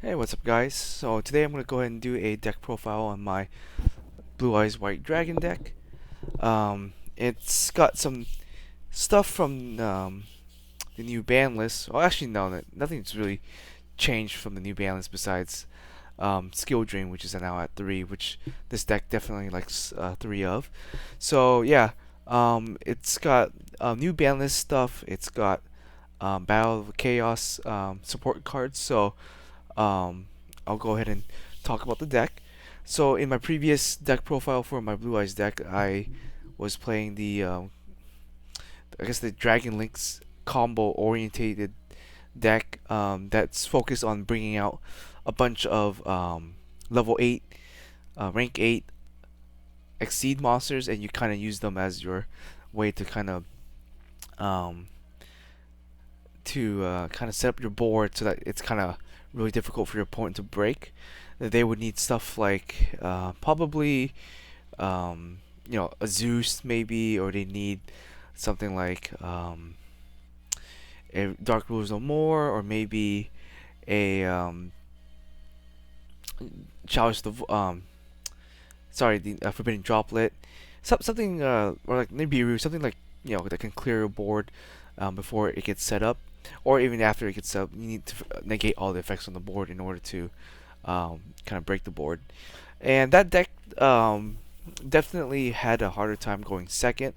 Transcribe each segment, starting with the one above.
Hey, what's up, guys? So today I'm going to go ahead and do a deck profile on my Blue Eyes White Dragon deck. It's got some stuff from the new ban list. Well, actually, no, nothing's really changed from the new ban list besides Skill Drain, which is now at 3, which this deck definitely likes 3 of. So yeah, it's got new ban list stuff. It's got Battle of Chaos support cards. So um, I'll go ahead and talk about the deck. So in my previous deck profile for my Blue Eyes deck, I was playing I guess the Dragon Links combo orientated deck that's focused on bringing out a bunch of level 8, rank 8 exceed monsters, and you kind of use them as your way to um, kind of set up your board so that it's kind of really difficult for your opponent to break. They would need stuff like probably a Zeus maybe, or they need something like a Dark Rules No More, or maybe a Chalice the sorry, the Forbidden Droplet, something or like Nibiru, something like that can clear your board before it gets set up, or even after it gets set up. You need to negate all the effects on the board in order to kind of break the board. And that deck definitely had a harder time going second.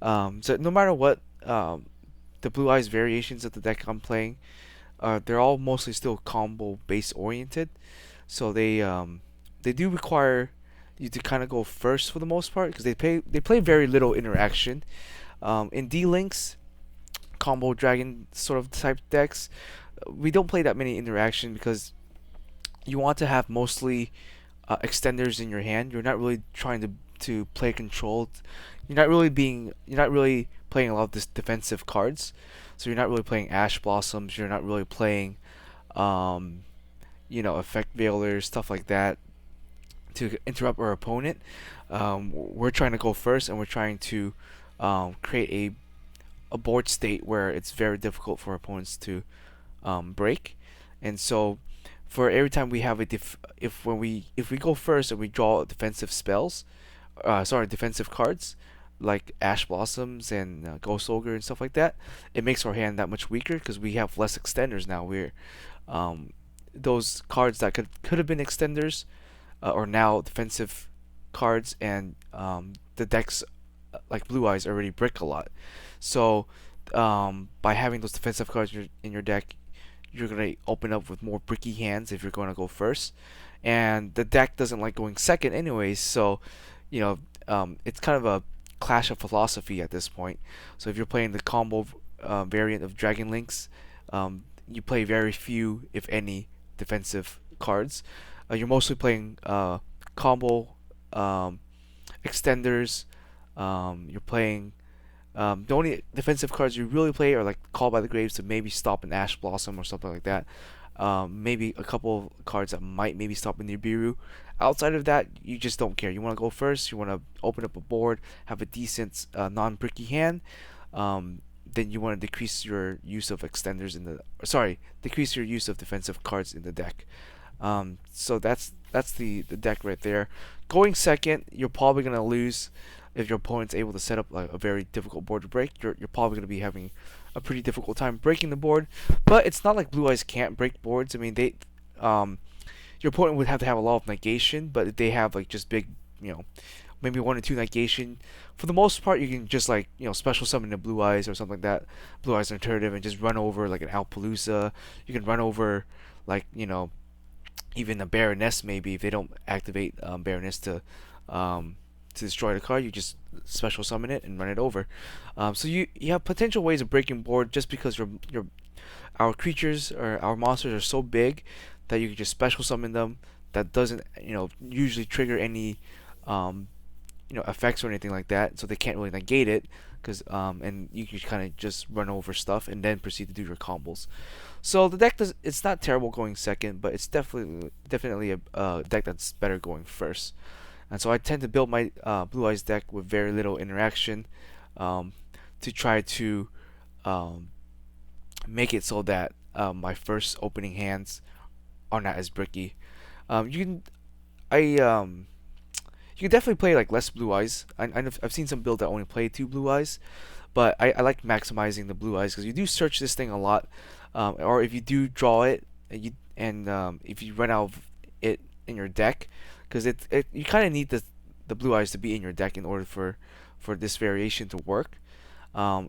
So no matter what, the Blue Eyes variations of the deck I'm playing, they're all mostly still combo base oriented. So they do require you to kind of go first for the most part, because they play very little interaction. In D Links combo dragon sort of type decks, we don't play that many interaction because you want to have mostly extenders in your hand. You're not really trying to play controlled. You're not really playing a lot of this defensive cards. So you're not really playing Ash Blossoms. You're not really playing um, effect veilers, stuff like that to interrupt our opponent. We're trying to go first, and we're trying to create a board state where it's very difficult for opponents to break. And so, for every time we have if we go first and we draw defensive spells, defensive cards like Ash Blossoms and Ghost Ogre and stuff like that, it makes our hand that much weaker because we have less extenders now. We're those cards that could have been extenders are now defensive cards, and the decks like Blue Eyes already brick a lot. So by having those defensive cards in your deck, you're gonna open up with more bricky hands if you're going to go first, and the deck doesn't like going second anyways. So it's kind of a clash of philosophy at this point. So if you're playing the combo variant of Dragon Links, you play very few, if any, defensive cards. You're mostly playing combo extenders. You're playing the only defensive cards you really play are like Call by the Graves to maybe stop an Ash Blossom or something like that. Maybe a couple of cards that might maybe stop a Nibiru. Outside of that, you just don't care. You want to go first. You want to open up a board, have a decent non-bricky hand. Then you want to decrease your use of extenders decrease your use of defensive cards in the deck. So that's the deck right there. Going second, you're probably gonna lose if your opponent's able to set up like a very difficult board to break. You're probably gonna be having a pretty difficult time breaking the board. But it's not like Blue Eyes can't break boards. I mean, your opponent would have to have a lot of negation, but they have like just big, maybe 1 or 2 negation. For the most part, you can just like special summon the Blue Eyes or something like that, Blue Eyes alternative, and just run over like an Alpalooza. You can run over like even a Baroness maybe if they don't activate Baroness to destroy the card. You just special summon it and run it over. So you have potential ways of breaking board just because our creatures or our monsters are so big that you can just special summon them. That doesn't usually trigger any effects or anything like that, so they can't really negate it. Because and you can kind of just run over stuff and then proceed to do your combos. So the deck it's not terrible going second, but it's definitely a deck that's better going first. And so I tend to build my Blue Eyes deck with very little interaction, to try to um, make it so that my first opening hands are not as bricky. You can I you can definitely play like less blue eyes. I've seen some build that only play 2 blue eyes, but I like maximizing the blue eyes because you do search this thing a lot, or if you do draw it, if you run out of it in your deck, because it you kind of need the blue eyes to be in your deck in order for this variation to work.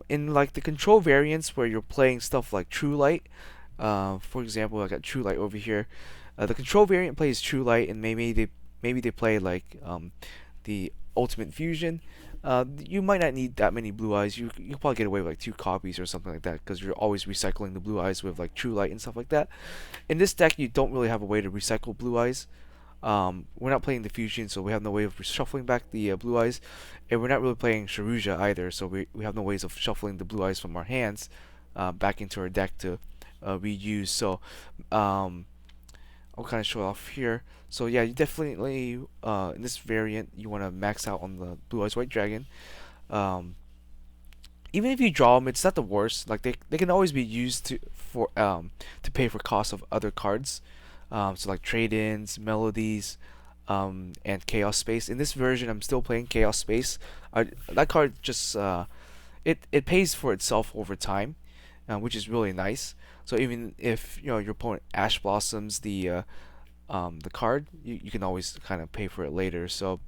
In like the control variants where you're playing stuff like True Light, for example, I got True Light over here. The control variant plays True Light, and maybe they play like the Ultimate Fusion. You might not need that many blue eyes. You probably get away with like 2 copies or something like that because you're always recycling the blue eyes with like True Light and stuff like that. In this deck, you don't really have a way to recycle blue eyes. We're not playing the fusion, so we have no way of shuffling back the blue eyes, and we're not really playing Sharuja either, so we have no ways of shuffling the blue eyes from our hands back into our deck to reuse. So I'll kind of show it off here. So yeah, you definitely in this variant you want to max out on the blue eyes white dragon. Um, Even if you draw them, it's not the worst. Like they can always be used to pay for costs of other cards. So like trade-ins, melodies, and chaos space. In this version, I'm still playing chaos space. That card just it pays for itself over time, which is really nice. So even if your opponent Ash Blossoms the card, you can always kind of pay for it later. So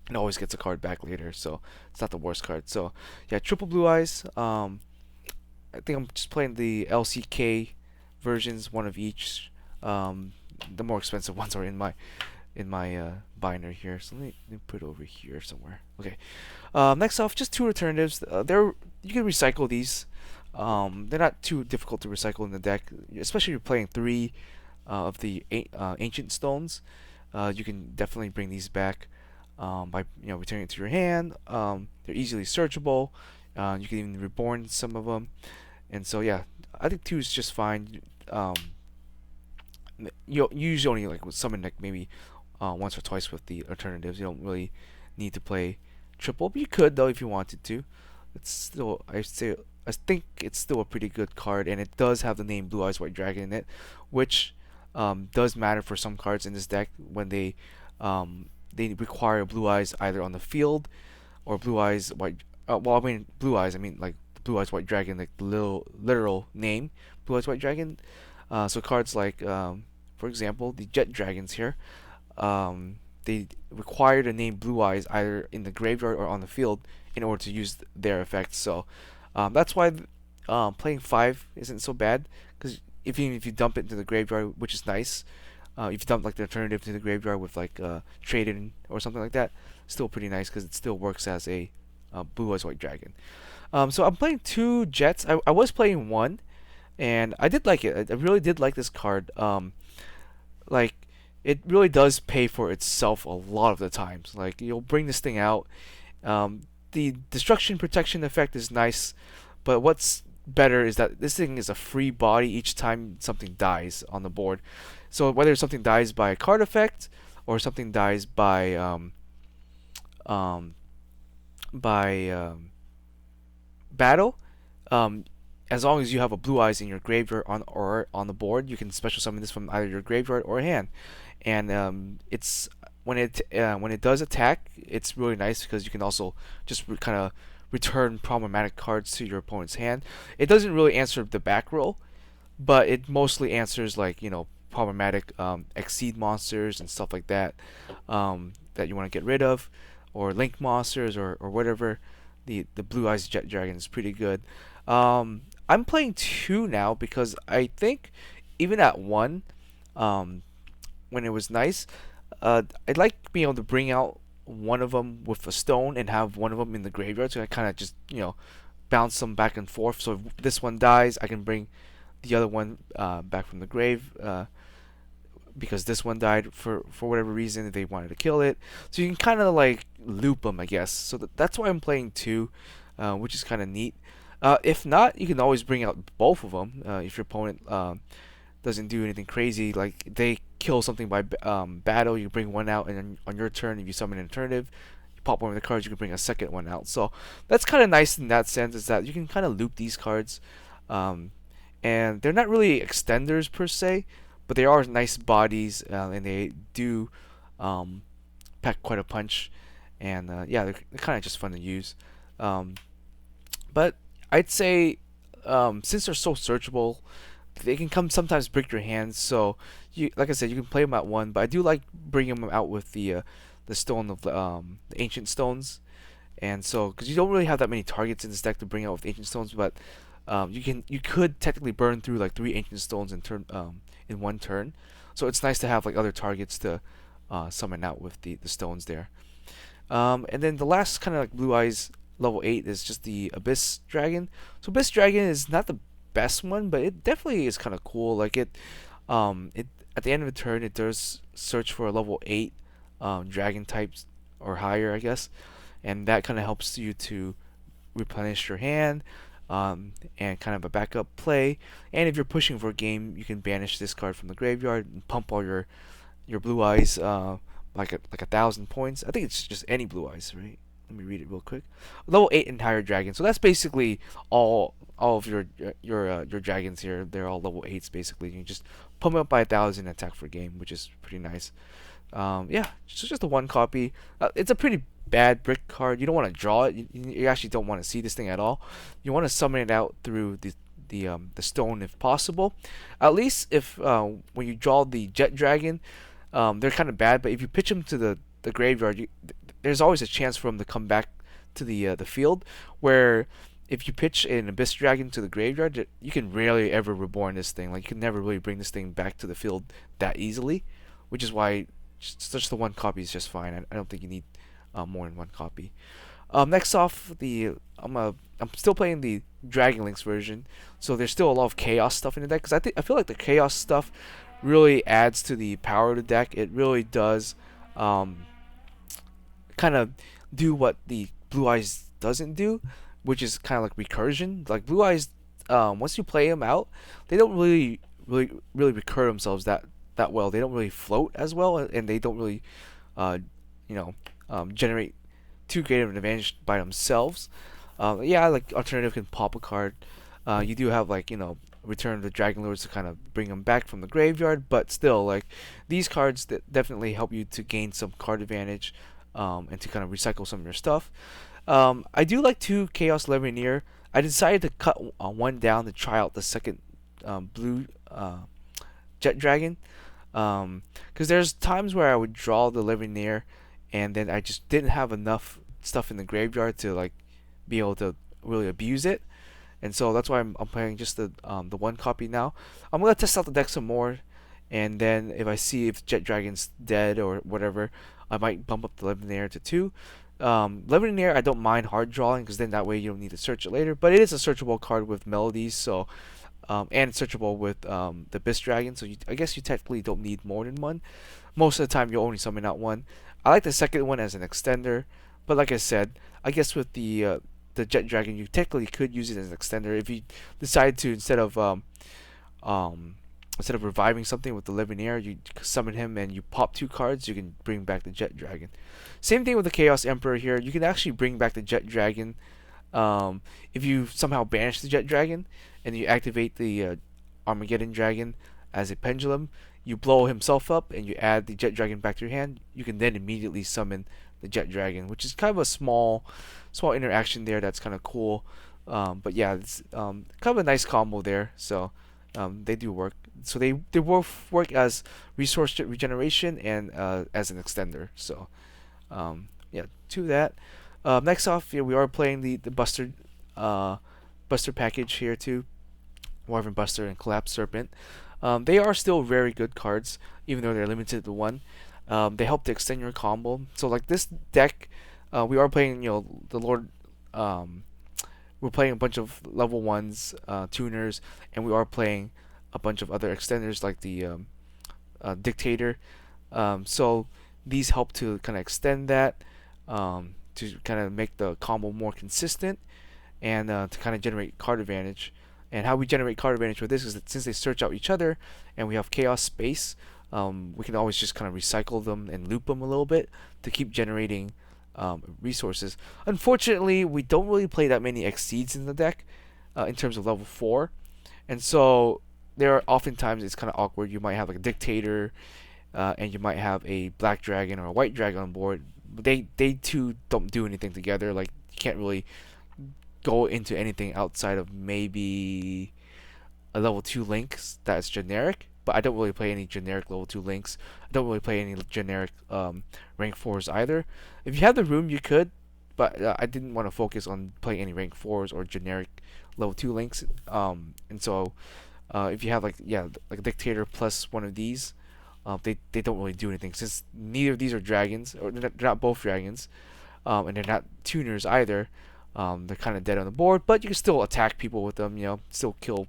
and always gets a card back later. So it's not the worst card. So yeah, triple blue eyes. I think I'm just playing the LCK versions, one of each. Um, the more expensive ones are in my binder here. So let me put it over here somewhere. Okay. Next off, just 2 alternatives. You can recycle these. They're not too difficult to recycle in the deck, especially if you're playing 3 of the ancient stones. You can definitely bring these back by returning it to your hand. They're easily searchable. You can even reborn some of them, and so yeah, I think 2 is just fine. You usually only like summon like maybe once or twice with the alternatives. You don't really need to play triple, but you could though if you wanted to. It's still I think it's still a pretty good card, and it does have the name Blue Eyes White Dragon in it, which does matter for some cards in this deck when they require blue eyes either on the field or blue eyes white. Well, I mean blue eyes. I mean like the Blue Eyes White Dragon, like the literal name Blue Eyes White Dragon. So cards like, for example, the Jet Dragons here. They require the name Blue Eyes either in the graveyard or on the field in order to use their effects. So that's why playing 5 isn't so bad, because even if you dump it into the graveyard, which is nice, if you dump like the alternative to the graveyard with like trade-in or something like that, still pretty nice because it still works as a Blue Eyes White Dragon. So I'm playing 2 Jets. I was playing 1, and I did like it. I really did like this card. Like it really does pay for itself a lot of the times. Like you'll bring this thing out. The destruction protection effect is nice, but what's better is that this thing is a free body each time something dies on the board. So whether something dies by a card effect or something dies um, by battle, um, as long as you have a blue eyes in your graveyard or on the board, you can special summon this from either your graveyard or hand. And it's when it does attack, it's really nice because you can also just kind of return problematic cards to your opponent's hand. It doesn't really answer the back row, but it mostly answers like problematic exceed monsters and stuff like that that you want to get rid of, or link monsters or whatever. The Blue Eyes Jet Dragon is pretty good. I'm playing 2 now because I think even at 1, when it was nice, I'd like being able to bring out one of them with a stone and have one of them in the graveyard, so I kind of just bounce them back and forth. So if this one dies, I can bring the other one back from the grave, because this one died for whatever reason they wanted to kill it. So you can kind of like loop them, I guess. So that's why I'm playing 2, which is kind of neat. If not, you can always bring out both of them if your opponent doesn't do anything crazy, like they kill something by battle. You bring one out, and then on your turn, if you summon an alternative, you pop one of the cards. You can bring a second one out. So that's kind of nice in that sense, is that you can kind of loop these cards, and they're not really extenders per se, but they are nice bodies, and they do um, pack quite a punch, and yeah, they're kind of just fun to use. Um, but I'd say since they're so searchable, they can come sometimes break your hands. So you, like I said, you can play them at one, but I do like bringing them out with the stone of the ancient stones, and so because you don't really have that many targets in this deck to bring out with ancient stones, but you could technically burn through like three ancient stones in one turn. So it's nice to have like other targets to summon out with the stones there. And then the last kind of like Blue Eyes level 8 is just the Abyss Dragon. So Abyss Dragon is not the best one, but it definitely is kind of cool. Like it at the end of the turn, it does search for a level 8 dragon types or higher, I guess, and that kind of helps you to replenish your hand, and kind of a backup play. And if you're pushing for a game, you can banish this card from the graveyard and pump all your Blue Eyes, like 1,000 points. I think it's just any Blue Eyes, right? Let me read it real quick. Level 8 and higher dragon. So that's basically all of your dragons here. They're all level 8s basically. You can just pump them up by 1,000 attack for game, which is pretty nice. Yeah, just a one copy. It's a pretty bad brick card. You don't want to draw it. You actually don't want to see this thing at all. You want to summon it out through the stone if possible. At least if when you draw the jet dragon, they're kind of bad. But if you pitch them to the graveyard, there's always a chance for them to come back to the field. Where if you pitch an abyss dragon to the graveyard, you can rarely ever reborn this thing. Like you can never really bring this thing back to the field that easily, which is why just the one copy is just fine. I don't think you need more than one copy. Next off, I'm still playing the Dragon Links version, so there's still a lot of chaos stuff in the deck. Because I feel like the chaos stuff really adds to the power of the deck. It really does kind of do what the Blue Eyes doesn't do, which is kind of like recursion. Like Blue Eyes, once you play them out, they don't really recur themselves that well. They don't really float as well, and they don't really, uh, generate too great of an advantage by themselves. Yeah, like alternative can pop a card. You do have like Return of the Dragon Lords to kind of bring them back from the graveyard, but still like these cards that definitely help you to gain some card advantage, and to kind of recycle some of your stuff. I do like two Chaos Levineer. I decided to cut one down to try out the second blue Jet Dragon, because there's times where I would draw the Levineer and then I just didn't have enough stuff in the graveyard to like be able to really abuse it, and so that's why I'm playing just the one copy now. I'm gonna test out the deck some more, and then if I see if Jet Dragon's dead or whatever, I might bump up the Levineer to 2. Levineer I don't mind hard drawing because then that way you don't need to search it later, but it is a searchable card with melodies, so and it's searchable with the Abyss Dragon, so I guess you technically don't need more than one. Most of the time you'll only summon out one. I like the second one as an extender, but like I said, I guess with the Jet Dragon, you technically could use it as an extender if you decide to instead of reviving something with the Levineer, you summon him and you pop 2 cards. You can bring back the Jet Dragon. Same thing with the Chaos Emperor here. You can actually bring back the Jet Dragon if you somehow banish the Jet Dragon and you activate the Armageddon Dragon as a pendulum. You blow himself up and you add the Jet Dragon back to your hand. You can then immediately summon the Jet Dragon, which is kind of a small interaction there. That's kind of cool. But yeah, it's kind of a nice combo there. So they do work. So they both work as resource regeneration and as an extender. So yeah, to that. Next off, yeah, we are playing the Buster package here too. Wyvern Buster and Collapse Serpent. They are still very good cards, even though they're limited to 1. They help to extend your combo. So like this deck, we are playing, the Lord. We're playing a bunch of level 1s, tuners, and we are playing a bunch of other extenders like the Dictator. So these help to kind of extend that, to kind of make the combo more consistent, and to kind of generate card advantage. And how we generate card advantage with this is that since they search out each other and we have chaos space, we can always just kind of recycle them and loop them a little bit to keep generating resources. Unfortunately, we don't really play that many Exceeds in the deck in terms of level 4. And so there are oftentimes it's kind of awkward. You might have like a dictator, and you might have a black dragon or a white dragon on board. They too don't do anything together. Like you can't really go into anything outside of maybe a level 2 links that's generic, but I don't really play any generic level 2 links. I don't really play any generic rank 4s either. If you have the room, you could, but I didn't want to focus on playing any rank 4s or generic level 2 links. And so if you have like a dictator plus one of these, they don't really do anything since neither of these are dragons, or they're not both dragons, and they're not tuners either. They're kind of dead on the board, but you can still attack people with them. Still kill.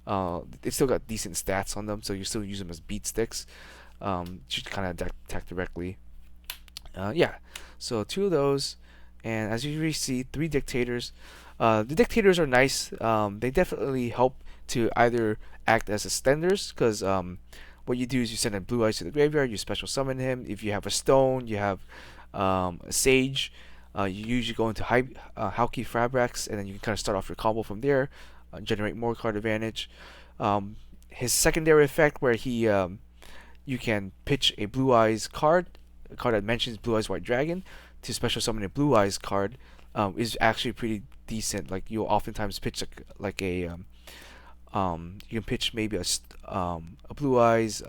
They still got decent stats on them, so you still use them as beat sticks. Should kind of attack directly. Yeah, so two of those, and as you usually see, three dictators. The dictators are nice. They definitely help to either act as extenders, because what you do is you send a blue eyes to the graveyard, you special summon him. If you have a stone, you have a sage. You usually go into Hauki Fabrax, and then you can kind of start off your combo from there, generate more card advantage. His secondary effect, where you can pitch a Blue Eyes card, a card that mentions Blue Eyes White Dragon, to special summon a Blue Eyes card, is actually pretty decent. Like you'll oftentimes pitch you can pitch maybe a Blue Eyes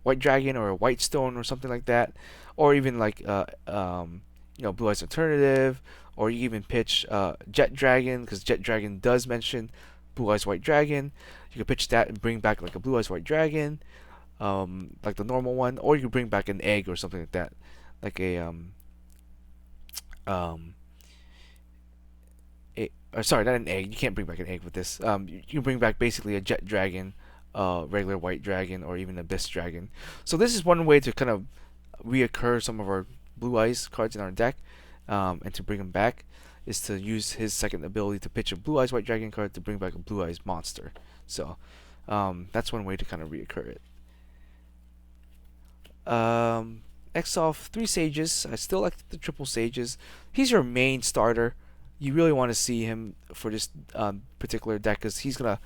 White Dragon or a White Stone or something like that, or even like Blue Eyes Alternative, or you even pitch Jet Dragon, because Jet Dragon does mention Blue Eyes White Dragon. You can pitch that and bring back like a Blue Eyes White Dragon, like the normal one, or you can bring back an egg or something like that, like um, or sorry, not an egg. You can't bring back an egg with this. You can bring back basically a Jet Dragon, regular White Dragon, or even Abyss Dragon. So this is one way to kind of reoccur some of our Blue Eyes cards in our deck, and to bring them back is to use his second ability to pitch a Blue Eyes White Dragon card to bring back a Blue Eyes monster. So that's one way to kind of reoccur it. Next off, 3 Sages. I still like the triple Sages. He's your main starter. You really want to see him for this particular deck, because he's gonna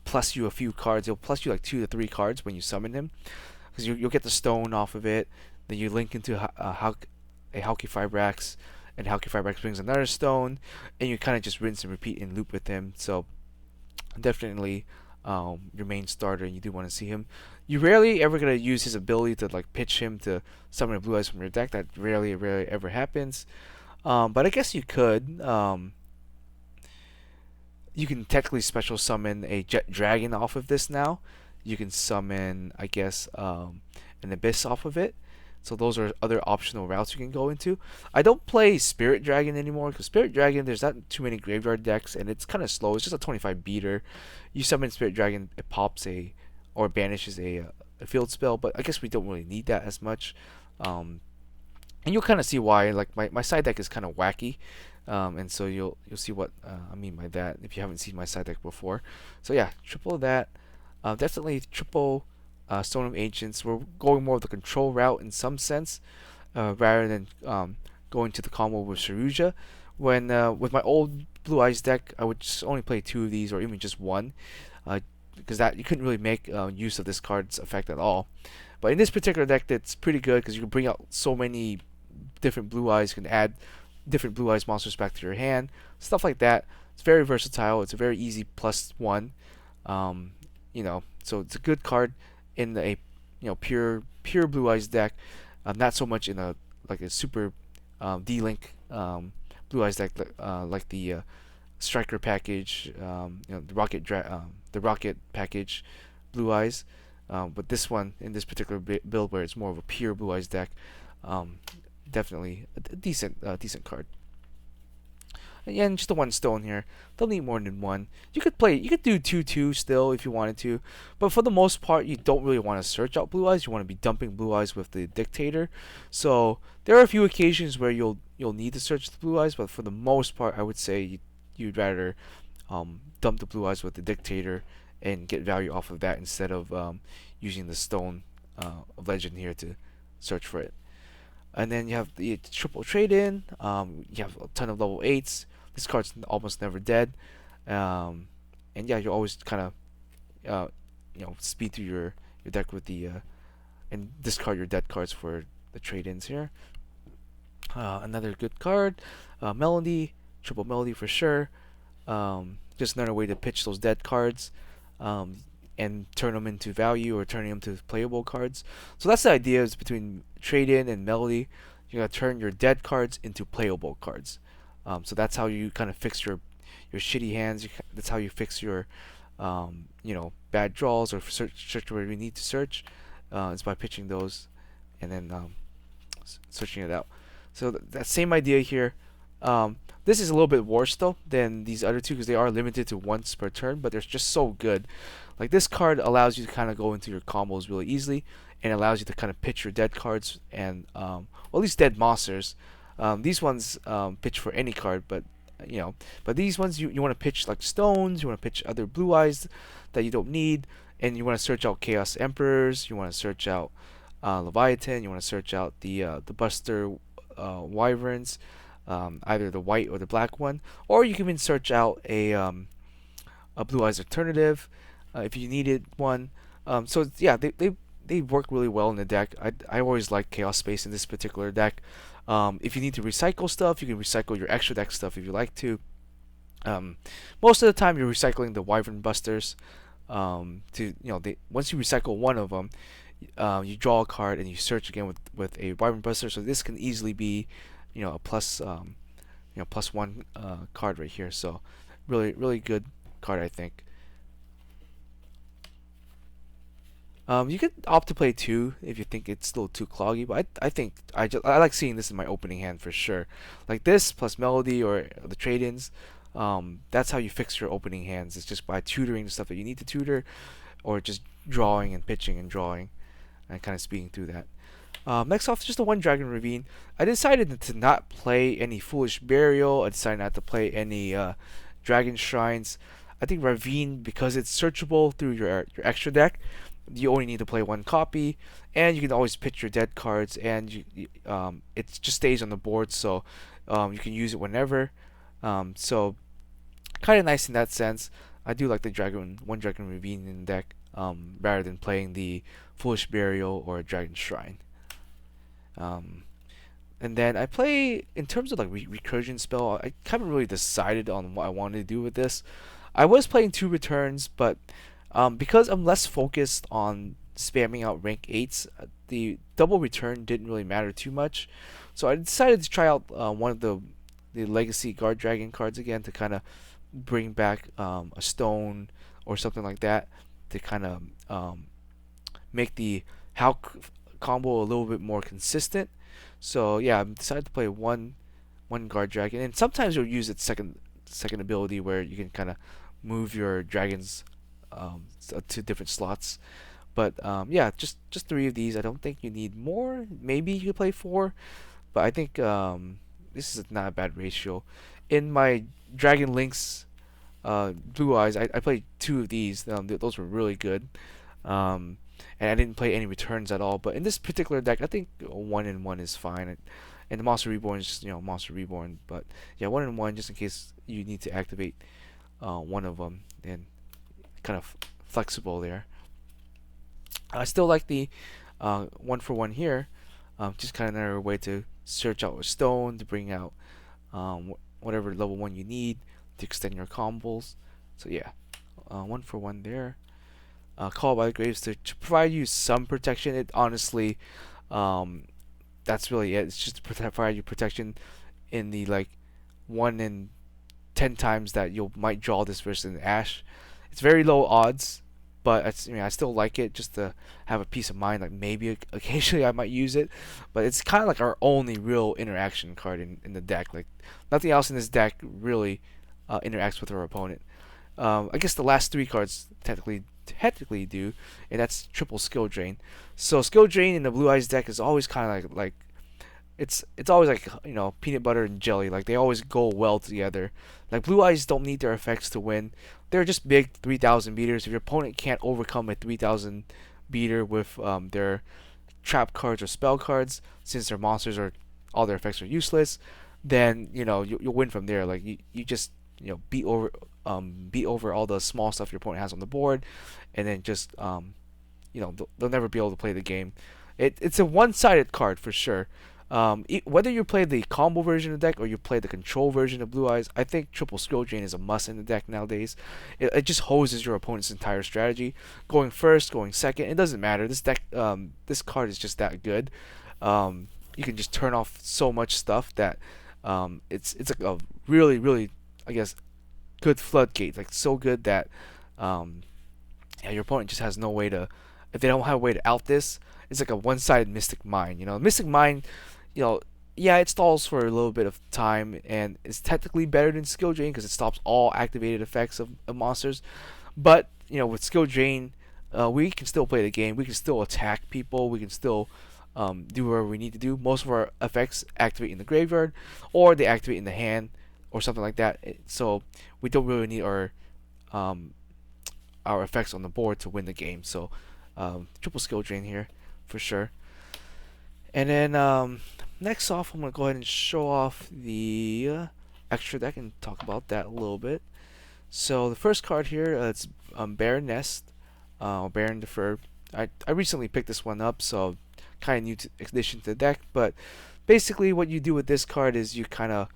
plus you a few cards. He'll plus you like 2 to 3 cards when you summon him, because you'll get the stone off of it. Then you link into a Hauki Fibrax, and Hauki Fibrax brings another stone, and you kind of just rinse and repeat and loop with him. So definitely your main starter, and you do want to see him. You're rarely ever gonna use his ability to like pitch him to summon a Blue Eyes from your deck. That rarely ever happens. But I guess you could. You can technically special summon a Jet Dragon off of this now. You can summon, I guess, an Abyss off of it. So those are other optional routes you can go into. I don't play Spirit Dragon anymore, because Spirit Dragon, there's not too many graveyard decks, and it's kind of slow. It's just a 25 beater. You summon Spirit Dragon, it pops or banishes a field spell, but I guess we don't really need that as much. And you'll kind of see why. Like my side deck is kind of wacky, and so you'll see what I mean by that if you haven't seen my side deck before. So yeah, triple of that. Definitely triple Stone of Ancients. We're going more of the control route in some sense, rather than going to the combo with Sharuja. When with my old Blue Eyes deck, I would just only play 2 of these, or even just one, because that you couldn't really make use of this card's effect at all. But in this particular deck, that's pretty good, because you can bring out so many different Blue Eyes. You can add different Blue Eyes monsters back to your hand, stuff like that. It's very versatile. It's a very easy +1. So it's a good card in a pure Blue Eyes deck. Not so much in a super D-Link Blue Eyes deck, like the Striker package, the Rocket package Blue Eyes. But this one, in this particular build, where it's more of a pure Blue Eyes deck, definitely a decent card. And just the 1 stone here. Don't need more than 1. You could do 2/2 still if you wanted to, but for the most part, you don't really want to search out Blue Eyes. You want to be dumping Blue Eyes with the Dictator. So there are a few occasions where you'll need to search the Blue Eyes, but for the most part, I would say you'd rather dump the Blue Eyes with the Dictator and get value off of that, instead of using the Stone of Legend here to search for it. And then you have the triple trade-in. You have a ton of level 8s. This card's almost never dead. And yeah, you always kind of uh, speed through your deck with the and discard your dead cards for the trade-ins here. Another good card, Melody, triple Melody for sure. Just another way to pitch those dead cards, um, and turn them into value or turning them to playable cards. So that's the idea is between trade-in and Melody. You're gonna turn your dead cards into playable cards. So that's how you kind of fix your shitty hands. That's how you fix your bad draws or search where you need to search. Is by pitching those and then searching it out. So that same idea here. This is a little bit worse though than these other two because they are limited to once per turn, but they're just so good. Like this card allows you to kind of go into your combos really easily and allows you to kind of pitch your dead cards and well, at least dead monsters. These ones pitch for any card, but but these ones you want to pitch like stones, you want to pitch other blue eyes that you don't need, and you want to search out Chaos Emperors, you want to search out Leviathan, you want to search out the Buster Wyverns, either the white or the black one, or you can even search out a Blue Eyes alternative if you needed one. So yeah, they work really well in the deck. I always like Chaos Space in this particular deck. If you need to recycle stuff, you can recycle your extra deck stuff if you like to. Most of the time, you're recycling the Wyvern Busters. Once you recycle one of them, you draw a card and you search again with a Wyvern Buster. So this can easily be, a plus one card right here. So really really good card, I think. You could opt to play two if you think it's still too cloggy, but I think I like seeing this in my opening hand for sure. Like this plus Melody or the trade-ins. That's how you fix your opening hands. It's just by tutoring the stuff that you need to tutor, or just drawing and pitching and drawing, and kind of speeding through that. Next off, just the one Dragon Ravine. I decided to not play any Foolish Burial. I decided not to play any Dragon Shrines. I think Ravine, because it's searchable through your extra deck, you only need to play one copy, and you can always pitch your dead cards, and it just stays on the board, so you can use it whenever. So kind of nice in that sense. I do like the one Dragon Ravine in the deck, rather than playing the Foolish Burial or Dragon Shrine. Um, and then I play in terms of like recursion spell. I haven't really decided on what I wanted to do with this. I was playing two returns, but because I'm less focused on spamming out rank 8s, the double return didn't really matter too much. So I decided to try out one of the Legacy Guard Dragon cards again to kind of bring back a stone or something like that to kind of make the How combo a little bit more consistent. So yeah, I decided to play one Guard Dragon, and sometimes you'll use its second ability where you can kind of move your dragons to different slots. But yeah, just three of these. I don't think you need more. Maybe you could play four, but I think this is not a bad ratio. In my Dragon Links Blue Eyes, I played two of these. Those were really good. And I didn't play any returns at all. But in this particular deck, I think 1-1 is fine. And the Monster Reborn is just Monster Reborn. But yeah, 1-1 just in case you need to activate one of them. And kind of flexible there. I still like the 1-for-1 here. Just kind of another way to search out a stone to bring out whatever level 1 you need to extend your combos. So yeah, 1-for-1 there. Call by the Graves to provide you some protection. It honestly, that's really it. It's just to provide you protection in the like 1 in 10 times that you might draw this versus an Ash. It's very low odds, but I still like it just to have a peace of mind. Like maybe occasionally I might use it, but it's kind of like our only real interaction card in the deck. Like nothing else in this deck really interacts with our opponent. I guess the last three cards technically do, and that's triple skill drain. So skill drain in the Blue Eyes deck is always kind of like it's always like peanut butter and jelly. Like they always go well together. Like Blue Eyes don't need their effects to win. They're just big 3,000 beaters. If your opponent can't overcome a 3,000 beater with their trap cards or spell cards, since their monsters are all their effects are useless, then you'll win from there. Like you just beat beat over all the small stuff your opponent has on the board, and then just they'll never be able to play the game. It's a one-sided card for sure. Whether you play the combo version of the deck or you play the control version of Blue Eyes, I think triple skill drain is a must in the deck nowadays. It just hoses your opponent's entire strategy. Going first, going second, it doesn't matter. This card is just that good. You can just turn off so much stuff that it's like a really really, I guess, good floodgate. Like so good that yeah, your opponent just has no way to, if they don't have a way to out this, it's like a one-sided Mystic Mine. Mystic Mine, yeah, it stalls for a little bit of time and it's technically better than Skill Drain because it stops all activated effects of monsters. But with Skill Drain, we can still play the game. We can still attack people. We can still do whatever we need to do. Most of our effects activate in the graveyard, or they activate in the hand, or something like that. So we don't really need our effects on the board to win the game. So triple skill drain here for sure. And then next off, I'm gonna go ahead and show off the extra deck and talk about that a little bit. So the first card here, it's Barren Nest, Baron Deferred. I recently picked this one up, so kind of new addition to the deck. But basically, what you do with this card is you kind of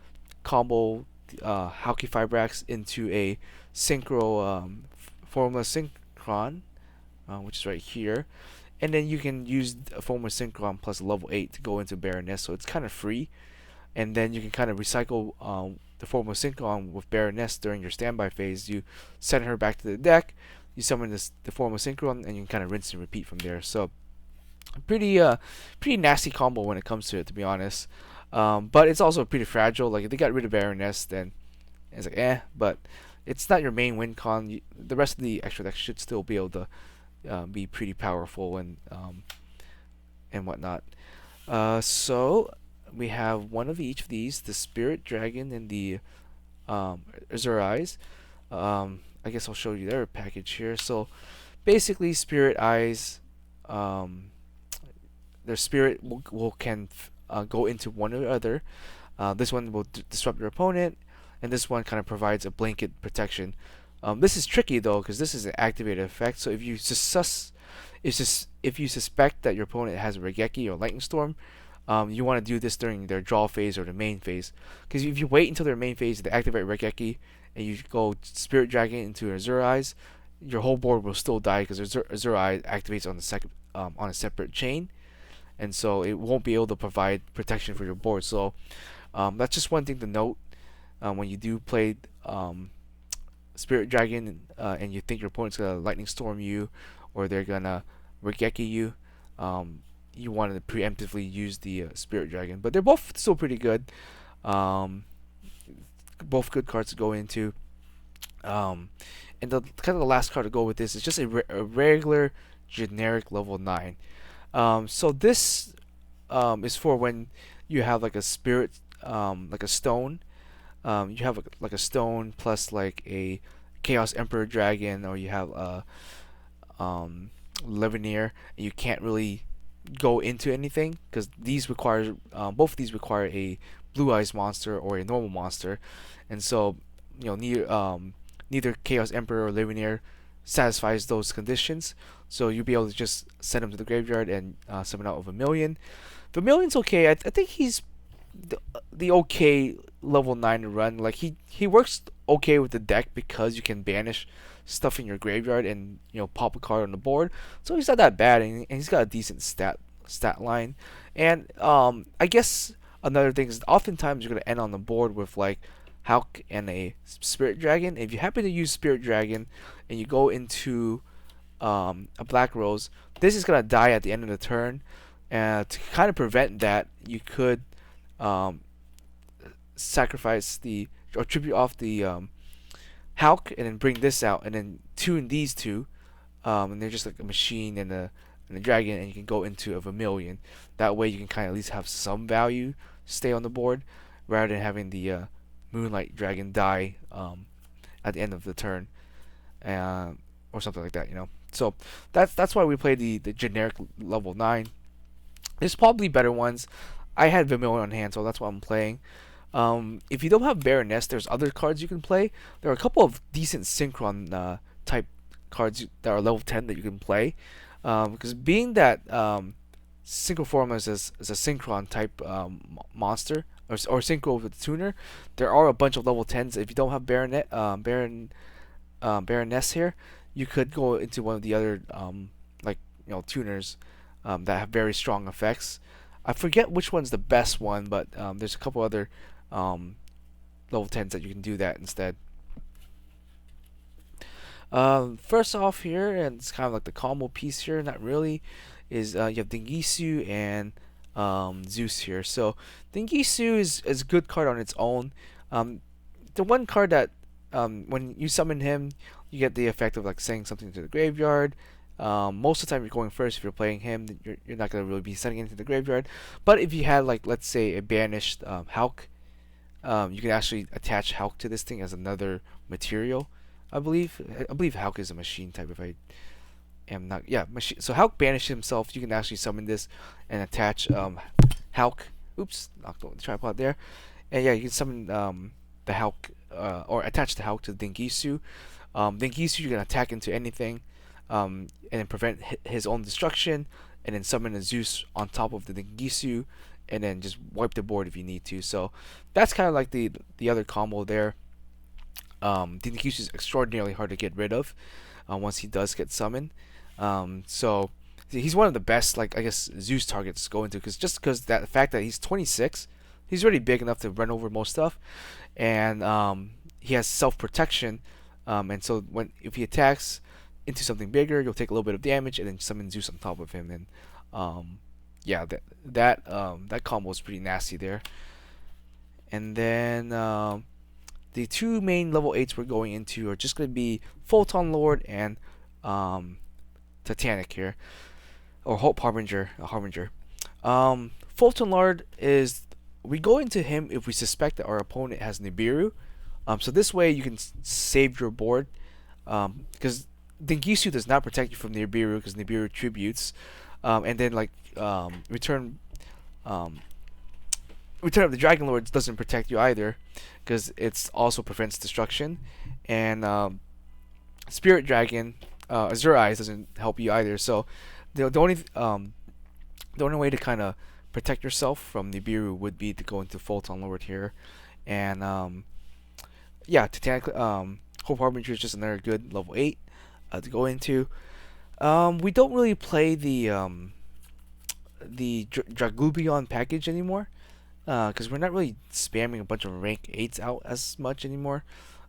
combo Hauki Fibrax into a Synchro Formula Synchron, which is right here. And then you can use a Formula Synchron plus level 8 to go into Baroness, so it's kind of free. And then you can kind of recycle the Formula Synchron with Baroness during your standby phase. You send her back to the deck, you summon the Formula Synchron, and you can kind of rinse and repeat from there. So pretty nasty combo when it comes to it, to be honest. But it's also pretty fragile. Like if they got rid of Baroness, then it's like but it's not your main win con. The rest of the extra decks should still be able to be pretty powerful and whatnot. So we have one of each of these: the Spirit Dragon and the Azure Eyes. I guess I'll show you their package here. So basically, Spirit Eyes, their spirit can go into one or the other. This one will disrupt your opponent, and this one kind of provides a blanket protection. This is tricky though because this is an activated effect. So if you if you suspect that your opponent has a Regeki or Lightning Storm, you want to do this during their draw phase or the main phase. Because if you wait until their main phase to activate Regeki and you go Spirit Dragon into Azure Eyes, your whole board will still die because Azure Eyes activates on the second on a separate chain, and so it won't be able to provide protection for your board. So that's just one thing to note when you do play Spirit Dragon and you think your opponent's gonna Lightning Storm you or they're gonna Regeki you. You want to preemptively use the Spirit Dragon, but they're both still pretty good. Both good cards to go into. And the kind of the last card to go with this is just a regular generic level 9. So this is for when you have like a spirit, like a stone. You have like a stone plus like a Chaos Emperor Dragon, or you have a Levineer, and you can't really go into anything because these require both of these require a Blue Eyes monster or a normal monster, and so neither Chaos Emperor or Levineer satisfies those conditions. So you'll be able to just send him to the graveyard and summon out of Vermilion. Vermilion's okay. I think he's the okay level 9 to run. Like he works okay with the deck because you can banish stuff in your graveyard and pop a card on the board. So he's not that bad, and he's got a decent stat line. And I guess another thing is oftentimes you're gonna end on the board with like Hulk and a Spirit Dragon. If you happen to use Spirit Dragon and you go into a Black Rose, this is gonna die at the end of the turn. And to kind of prevent that, you could sacrifice or tribute off the Hulk and then bring this out and then tune these two, and they're just like a machine and a dragon, and you can go into a Vermilion. That way you can kind of at least have some value stay on the board rather than having the Moonlight Dragon die at the end of the turn, or something like that. So that's why we play the generic level 9. There's probably better ones. I had Vermilion on hand, so that's what I'm playing. If you don't have Baroness, there's other cards you can play. There are a couple of decent Synchron type cards that are level 10 that you can play. Because being that Synchroform is a Synchron type monster, or Synchro with Tuner, there are a bunch of level 10s. If you don't have Baroness here, you could go into one of the other like tuners that have very strong effects. I forget which one's the best one, but there's a couple other um, level 10s that you can do that instead. First off here, and it's kind of like the combo piece here, not really, is you have Dengisu and Zeus here. So Dengisu is a good card on its own. The one card that when you summon him, you get the effect of like sending something to the graveyard. Most of the time, you're going first. If you're playing him, then you're not gonna really be sending it to the graveyard. But if you had like let's say a banished Hulk, you can actually attach Hulk to this thing as another material. I believe Hulk is a machine type. If I am not, yeah, machine. So Hulk banished himself. You can actually summon this and attach Hulk. Oops, knocked over the tripod there. And yeah, you can summon the Hulk or attach the Hulk to the Dengisu. Dengisu you can attack into anything, and then prevent his own destruction, and then summon a Zeus on top of the Dengisu, and then just wipe the board if you need to. So that's kind of like the other combo there. Dengisu is extraordinarily hard to get rid of once he does get summoned. So he's one of the best, like I guess, Zeus targets to go into, because that the fact that he's 26, he's already big enough to run over most stuff, and he has self protection, and so if he attacks into something bigger, you'll take a little bit of damage, and then summon Zeus on top of him, and yeah, that combo is pretty nasty there. And then the two main level 8s we're going into are just going to be Photon Lord and Titanic here, or Hope Harbinger. Photon Lord is, we go into him if we suspect that our opponent has Nibiru. So this way you can save your board, because Dengisu does not protect you from Nibiru because Nibiru tributes, and then like Return of the Dragon Lords doesn't protect you either, because it's also prevents destruction, and Spirit Dragon, Azure Eyes doesn't help you either. So the only way to kind of protect yourself from Nibiru would be to go into Photon Lord here, and yeah, Titanic, Hope Harbinger is just another good level 8 to go into. We don't really play the Dragubion package anymore, because we're not really spamming a bunch of rank 8s out as much anymore.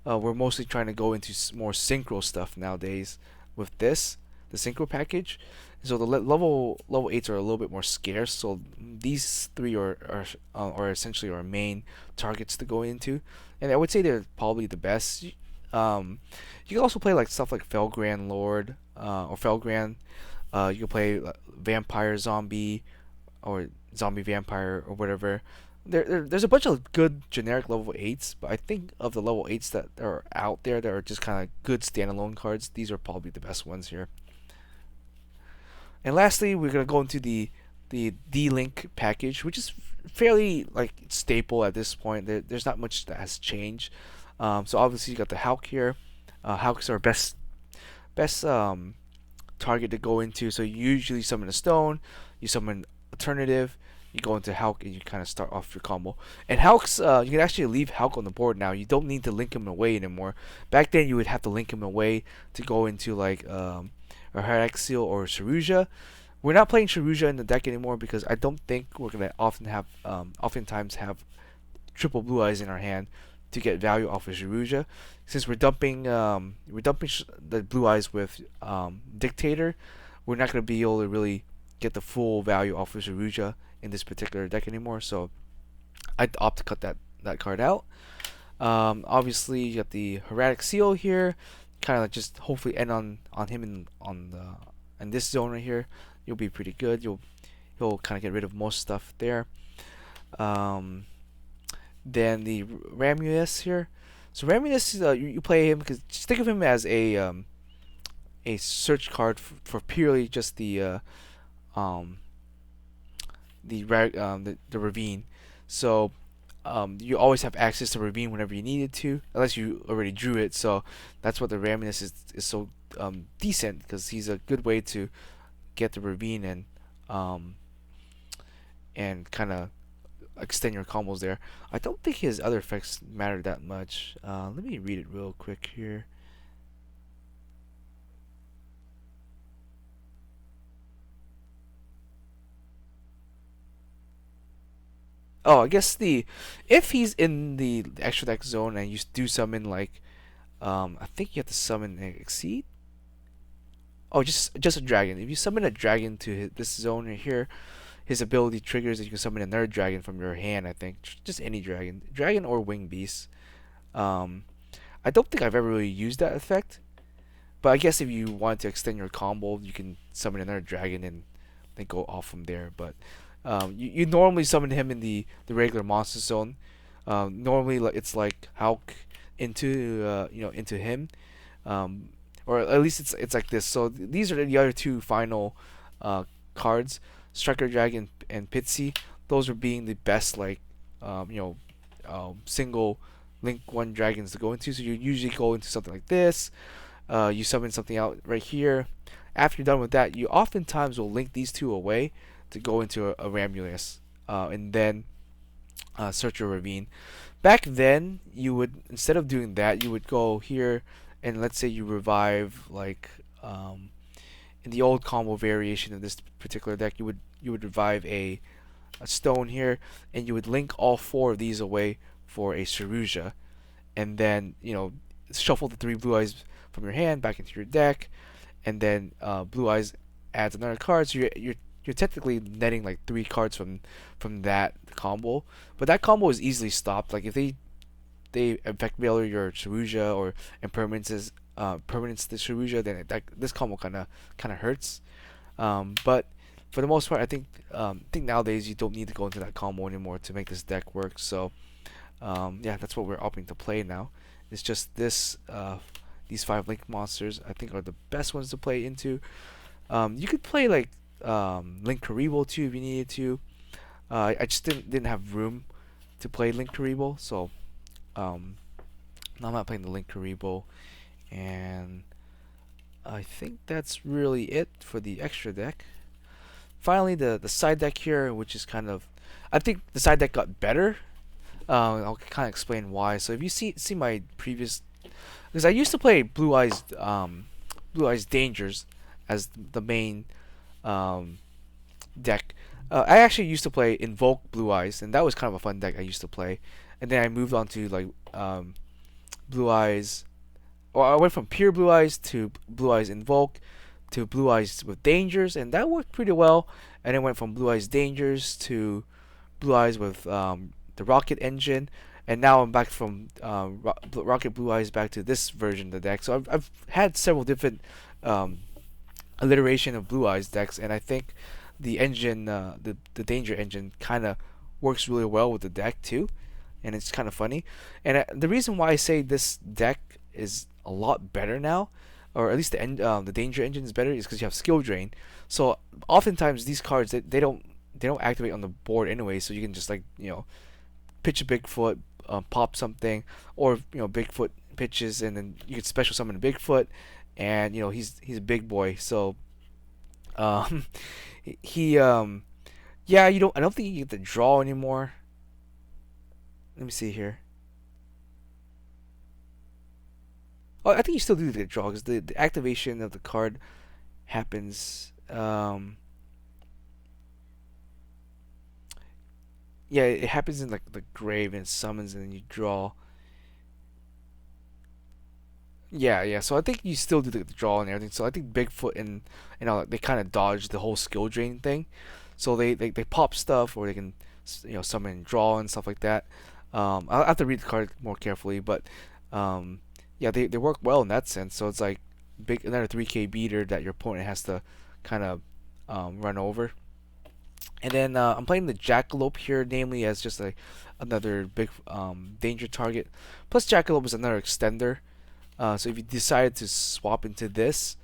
We're mostly trying to go into more synchro stuff nowadays with the synchro package. So the level 8s are a little bit more scarce. So these three are essentially our main targets to go into, and I would say they're probably the best. You can also play like stuff like Felgrand Lord, or Felgrand. You can play Vampire Zombie, or Zombie Vampire, or whatever. There's a bunch of good generic level 8s, but I think of the level 8s that are out there that are just kind of good standalone cards, these are probably the best ones here. And lastly, we're gonna go into the D-Link package, which is fairly like staple at this point. There's not much that has changed. So obviously you got the Hulk here. Hulk's our best target to go into. So you usually summon a stone, you summon alternative, you go into Hulk, and you kind of start off your combo. And Hulk's, you can actually leave Hulk on the board now. You don't need to link him away anymore. Back then, you would have to link him away to go into like a Hyraxial or Sharuja. We're not playing Sharuja in the deck anymore because I don't think we're gonna oftentimes have triple Blue Eyes in our hand to get value off of Sharuja. Since we're dumping the Blue Eyes with Dictator, we're not gonna be able to really get the full value off of Sharuja in this particular deck anymore. So I'd opt to cut that card out. Obviously, you got the Hieratic Seal here. Kind of like just hopefully end on him in this zone right here. You'll be pretty good. You'll kind of get rid of most stuff there. Then the Ramus here. So Ramus, you play him because just think of him as a search card for purely just the ravine. So you always have access to ravine whenever you needed to, unless you already drew it. So that's what the randomness is so decent, because he's a good way to get the ravine um, and kind of extend your combos there. I don't think his other effects matter that much. Let me read it real quick here. Oh, I guess the if he's in the extra deck zone and you do summon like I think you have to summon an Exceed. Oh, just a dragon. If you summon a dragon to this zone right here, his ability triggers that you can summon another dragon from your hand. I think just any dragon or wing beast. Um, I don't think I've ever really used that effect, but I guess if you want to extend your combo, you can summon another dragon and then go off from there. But you normally summon him in the regular monster zone. Normally, it's like Hulk into into him, um, or at least it's like this. So these are the other two final uh, cards, Striker Dragon and Pitsy. Those are being the best single link one dragons to go into. So you usually go into something like this. You summon something out right here. After you're done with that, you oftentimes will link these two away to go into a Ramulus, and then search your ravine. Back then, you would, instead of doing that, you would go here and let's say you revive like in the old combo variation of this particular deck, you would revive a stone here, and you would link all four of these away for a Saruja, and then shuffle the three blue eyes from your hand back into your deck, and then blue eyes adds another card, so you're technically netting like three cards from that combo, but that combo is easily stopped. Like if they effect veiler your Saruja or impermanence permanence the Saruja, then this combo kind of hurts. But for the most part, I think nowadays you don't need to go into that combo anymore to make this deck work. So yeah, that's what we're opting to play now. It's just these five link monsters I think are the best ones to play into. You could play like Link Karibo too if you needed to. I just didn't have room to play Link Karibo, so um, I'm not playing the Link Karibo, and I think that's really it for the extra deck. Finally, the side deck here, which is I think the side deck got better. I'll kind of explain why. So if you see my previous, because I used to play Blue Eyes Dangers as the main um, deck. I actually used to play Invoke Blue Eyes, and that was kind of a fun deck I used to play. And then I moved on to like Blue Eyes, or I went from pure Blue Eyes to Blue Eyes Invoke to Blue Eyes with Dangers, and that worked pretty well. And then went from Blue Eyes Dangers to Blue Eyes with the Rocket Engine, and now I'm back from Rocket Blue Eyes back to this version of the deck. So I've had several different um, alliteration of Blue Eyes decks, and I think the engine, the Danger engine, kind of works really well with the deck too, and it's kind of funny. And the reason why I say this deck is a lot better now, or at least the Danger engine is better, is because you have Skill Drain. So oftentimes these cards they don't activate on the board anyway, so you can just like pitch a Bigfoot, pop something, or Bigfoot pitches, and then you can special summon a Bigfoot, and he's a big boy. So um, he yeah, I don't think you get the draw anymore. Let me see here. Oh, I think you still do get the draw because the activation of the card happens. Yeah, it happens in like the grave and summons, and then you draw. Yeah, yeah. So I think you still do the draw and everything. So I think Bigfoot and they kind of dodge the whole skill drain thing. So they pop stuff, or they can summon and draw and stuff like that. I'll have to read the card more carefully, but um, yeah, they work well in that sense. So it's like another 3K beater that your opponent has to kind of run over. And then I'm playing the Jackalope here, namely as just another big danger target. Plus Jackalope is another extender. So if you decide to swap into this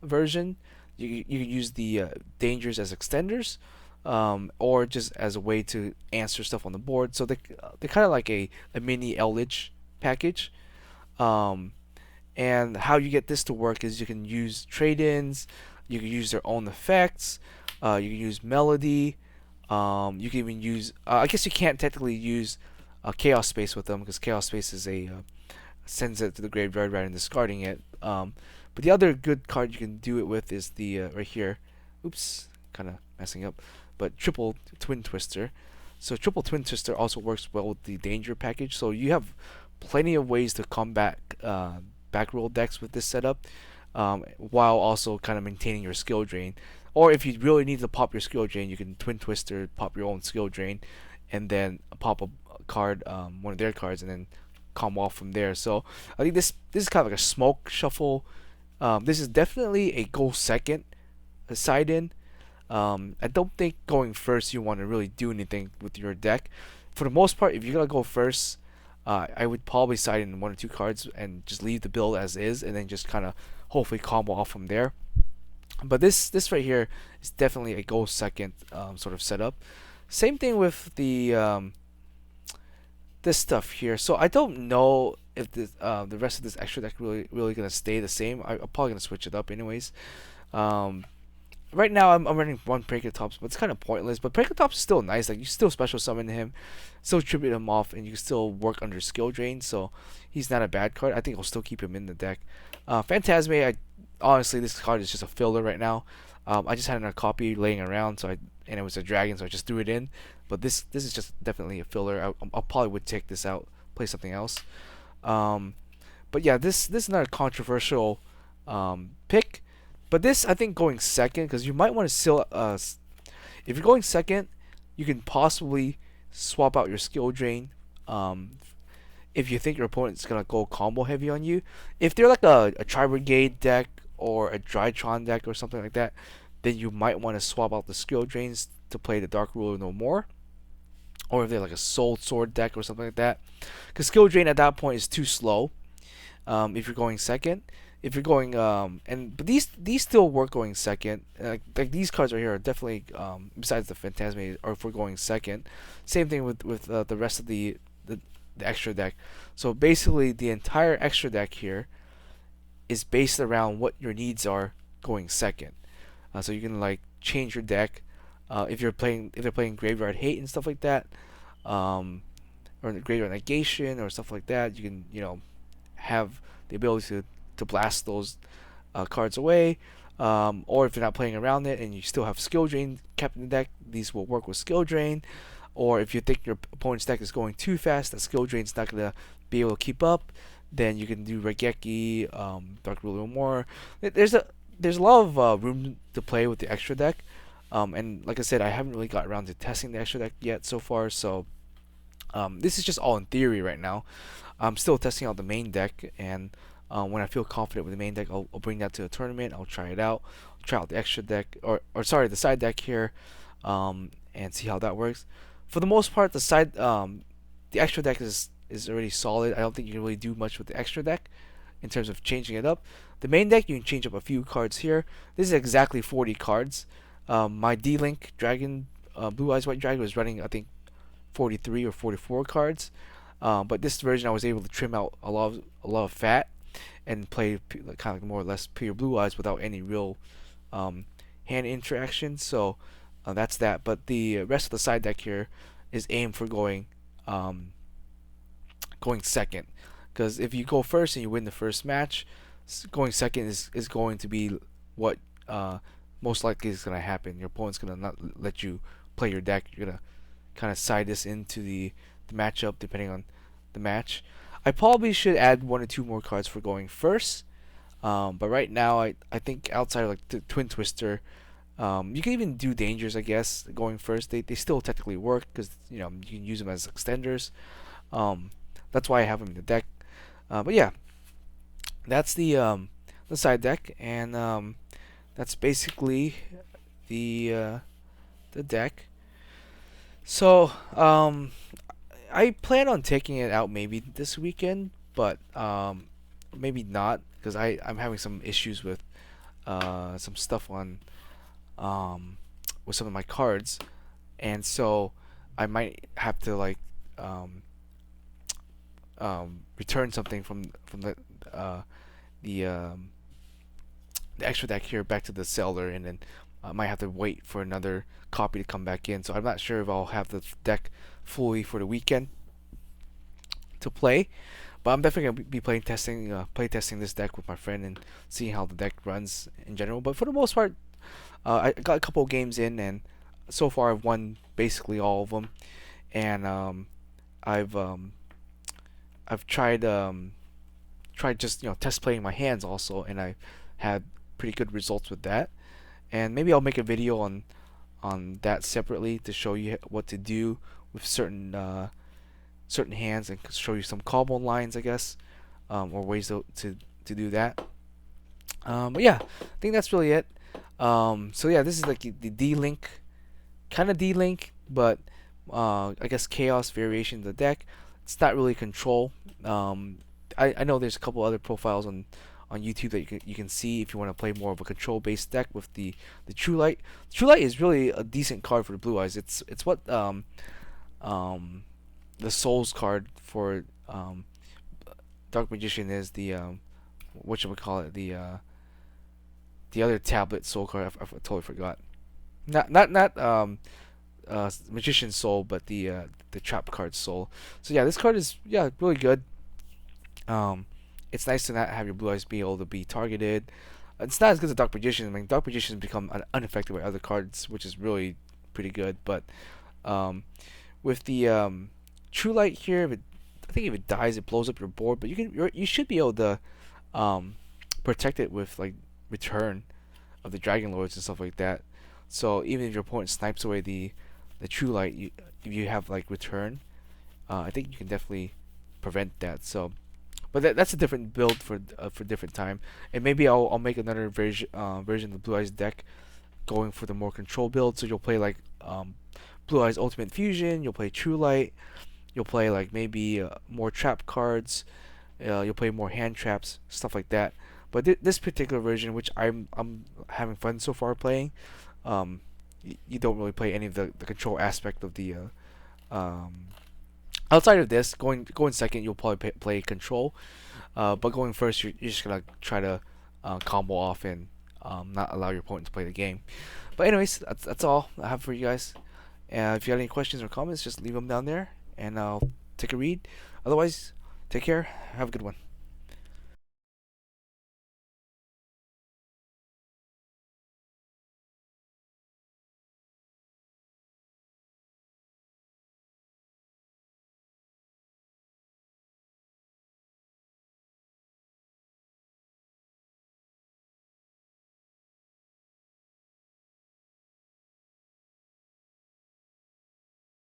version, you can use the dangers as extenders. or just as a way to answer stuff on the board. So they're kind of like a mini Eldritch package. Um, and how you get this to work is you can use trade-ins, you can use their own effects, you can use melody, you can even use. I guess you can't technically use Chaos Space with them because Chaos Space is a sends it to the graveyard rather than discarding it. But the other good card you can do it with is the right here. Oops, kind of messing up. But triple Twin Twister. So triple Twin Twister also works well with the Danger package. So you have plenty of ways to combat back roll decks with this setup, while also kind of maintaining your skill drain. Or if you really need to pop your skill drain, you can Twin Twister, pop your own skill drain, and then pop a card, one of their cards, and then come off from there. So I think this is kind of like a smoke shuffle. This is definitely a go second side in. I don't think going first you want to really do anything with your deck. For the most part, if you're gonna go first, I would probably side in one or two cards and just leave the build as is, and then just kind of hopefully combo off from there. But this right here is definitely a go second sort of setup. Same thing with the this stuff here. So I don't know if the rest of this extra deck really gonna stay the same. I'm probably gonna switch it up anyways. Right now I'm running one Tops, but it's kind of pointless. But Tops is still nice. Like you still special summon him, still tribute him off, and you can still work under skill drain. So he's not a bad card. I think I'll still keep him in the deck. Phantasme, honestly this card is just a filler right now. I just had a copy laying around, and it was a dragon, so I just threw it in. But this is just definitely a filler. I probably would take this out, play something else. But yeah, this is not a controversial pick. But this, I think, going second, because you might want to still, if you're going second, you can possibly swap out your skill drain. If you think your opponent's gonna go combo heavy on you, if they're like a Tri Brigade deck or a Drytron deck or something like that, then you might want to swap out the skill drains to play the Dark Ruler no more. Or if they're like a Soul Sword deck or something like that, because skill drain at that point is too slow. If you're going second. If you're going but these still work going second. Like these cards right here are definitely besides the Phantasme, or if we're going second. Same thing with the rest of the extra deck. So basically the entire extra deck here is based around what your needs are going second. So you can like change your deck if they're playing Graveyard Hate and stuff like that, or Graveyard Negation or stuff like that. You can have the ability to blast those cards away, or if you're not playing around it and you still have skill drain kept in the deck, these will work with skill drain. Or if you think your opponent's deck is going too fast, that skill drain's not gonna be able to keep up, then you can do Regeki, Dark Ruler more. There's a lot of room to play with the extra deck, and like I said, I haven't really got around to testing the extra deck yet so far. So this is just all in theory right now. I'm still testing out the main deck, and when I feel confident with the main deck, I'll bring that to a tournament. I'll try it out. I'll try out the extra deck, or sorry, the side deck here, and see how that works. For the most part, the extra deck is already solid. I don't think you can really do much with the extra deck in terms of changing it up. The main deck, you can change up a few cards here. This is exactly 40 cards. My D-Link Dragon, Blue Eyes White Dragon was running, I think, 43 or 44 cards. But this version, I was able to trim out a lot of fat and play kind of more or less pure Blue Eyes without any real hand interaction. So that's that. But the rest of the side deck here is aimed for going second. Because if you go first and you win the first match, going second is going to be what most likely is going to happen. Your opponent's going to not let you play your deck. You're going to kind of side this into the matchup depending on the match. I probably should add one or two more cards for going first. But right now, I think outside of like the Twin Twister, you can even do Dangers, I guess, going first. They still technically work because you can use them as extenders. That's why I have them in the deck. But yeah, that's the side deck, and that's basically the deck. So I plan on taking it out maybe this weekend, but maybe not because I'm having some issues with some stuff on with some of my cards. and so I might have to like um, return something from uh, the um, the extra deck here back to the seller, and then I might have to wait for another copy to come back in. So I'm not sure if I'll have the deck fully for the weekend to play, but I'm definitely gonna be play testing this deck with my friend and seeing how the deck runs in general. But for the most part, I got a couple of games in, and so far I've won basically all of them. And I've um, I've tried just test playing my hands also, and I had pretty good results with that. And maybe I'll make a video on that separately to show you what to do with certain hands and show you some combo lines, I guess, or ways to do that. But yeah, I think that's really it. So yeah, this is like the D-Link, kind of D-Link, but I guess chaos variation of the deck. It's not really control. I know there's a couple other profiles on YouTube that you can see if you want to play more of a control based deck with the True Light. True Light is really a decent card for the Blue Eyes. It's what um the Souls card for Dark Magician is the what should we call it, the other tablet Soul card. I totally forgot. Not Magician Soul, but the trap card Soul. So yeah, this card is, yeah, really good. Um, it's nice to not have your Blue Eyes be able to be targeted. It's not as good as Dark Magician. I mean, Dark Magician become unaffected by other cards, which is really pretty good. But um, with the True Light here, I think if it dies, it blows up your board. But you should be able to um, protect it with like return of the Dragon Lords and stuff like that. So even if your opponent snipes away the True Light, if you have like return, I think you can definitely prevent that. So, but that's a different build for different time, and maybe I'll make another version of the Blue Eyes deck going for the more control build. So you'll play like Blue Eyes Ultimate Fusion, you'll play True Light, you'll play like maybe more trap cards, you'll play more hand traps, stuff like that. But this particular version, which I'm having fun so far playing, you don't really play any of the control aspect of the outside of this. Going second, you'll probably play control, but going first, you're just gonna try to combo off and not allow your opponent to play the game. But anyways, that's all I have for you guys. If you have any questions or comments, just leave them down there, and I'll take a read. Otherwise, take care. Have a good one.